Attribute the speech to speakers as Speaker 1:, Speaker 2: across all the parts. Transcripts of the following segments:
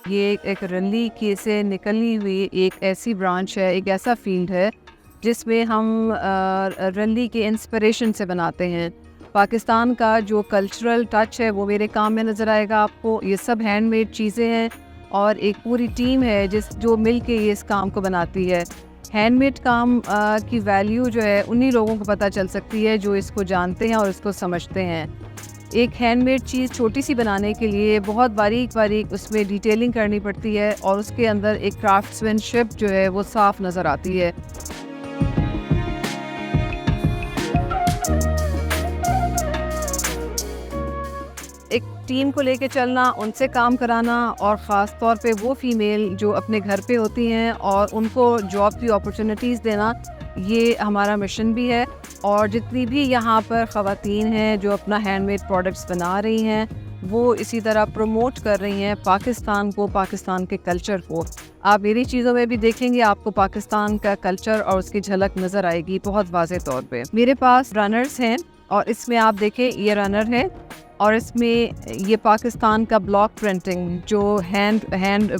Speaker 1: ये एक रैली की से निकली हुई एक ऐसी ब्रांच है, एक ऐसा फील्ड है जिसमें हम रैली के इंस्पिरेशन से बनाते हैं। पाकिस्तान का जो कल्चरल टच है वो मेरे काम में नज़र आएगा आपको। ये सब हैंडमेड चीज़ें हैं और एक पूरी टीम है जो मिल के ये इस काम को बनाती है। हैंडमेड काम की वैल्यू जो है उन्हीं लोगों को पता चल सकती है जो इसको जानते हैं और इसको समझते हैं। एक हैंडमेड चीज़ छोटी सी बनाने के लिए बहुत बारीक बारीक उसमें डिटेलिंग करनी पड़ती है और उसके अंदर एक क्राफ्ट्समैनशिप जो है वो साफ नज़र आती है। एक टीम को लेके चलना, उनसे काम कराना और ख़ास तौर पे वो फ़ीमेल जो अपने घर पे होती हैं और उनको जॉब की अपॉर्चुनिटीज़ देना, ये हमारा मिशन भी है। और जितनी भी यहाँ पर ख़वातीन हैं जो अपना हैंडमेड प्रोडक्ट्स बना रही हैं, वो इसी तरह प्रमोट कर रही हैं पाकिस्तान को, पाकिस्तान के कल्चर को। आप मेरी चीज़ों में भी देखेंगे, आपको पाकिस्तान का कल्चर और उसकी झलक नज़र आएगी बहुत वाज़े तौर पे। मेरे पास रनर्स हैं और इसमें आप देखें ये रनर है और इसमें ये पाकिस्तान का ब्लॉक प्रिंटिंग जो हैंड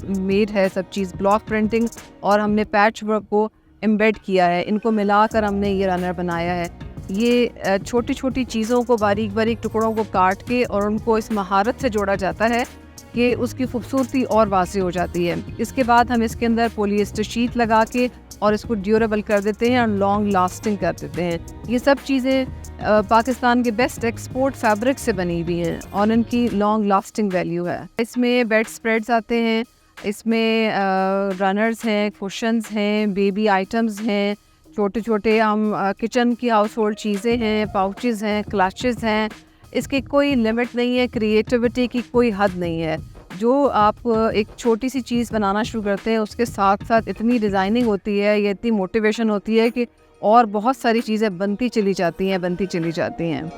Speaker 1: मेड है सब चीज़, ब्लॉक प्रिंटिंग, और हमने पैच वर्क को एम्बेड किया है। इनको मिलाकर हमने ये रनर बनाया है। ये छोटी छोटी चीज़ों को बारीक बारीक टुकड़ों को काट के और उनको इस महारत से जोड़ा जाता है कि उसकी खूबसूरती और वाज़ेह हो जाती है। इसके बाद हम इसके अंदर पॉलिएस्टर शीट लगा के और इसको ड्यूरेबल कर देते हैं और लॉन्ग लास्टिंग कर देते हैं। ये सब चीज़ें पाकिस्तान के बेस्ट एक्सपोर्ट फैब्रिक से बनी हुई हैं और इनकी लॉन्ग लास्टिंग वैल्यू है। इसमें बेड स्प्रेड्स आते हैं, इसमें रनर्स हैं, कुशन्स हैं, बेबी आइटम्स हैं, छोटे छोटे हम किचन की हाउस होल्ड चीज़ें हैं, पाउचेस हैं, क्लचेस हैं। इसकी कोई लिमिट नहीं है, क्रिएटिविटी की कोई हद नहीं है। जो आप एक छोटी सी चीज़ बनाना शुरू करते हैं उसके साथ साथ इतनी डिज़ाइनिंग होती है, ये इतनी मोटिवेशन होती है कि और बहुत सारी चीज़ें बनती चली जाती हैं।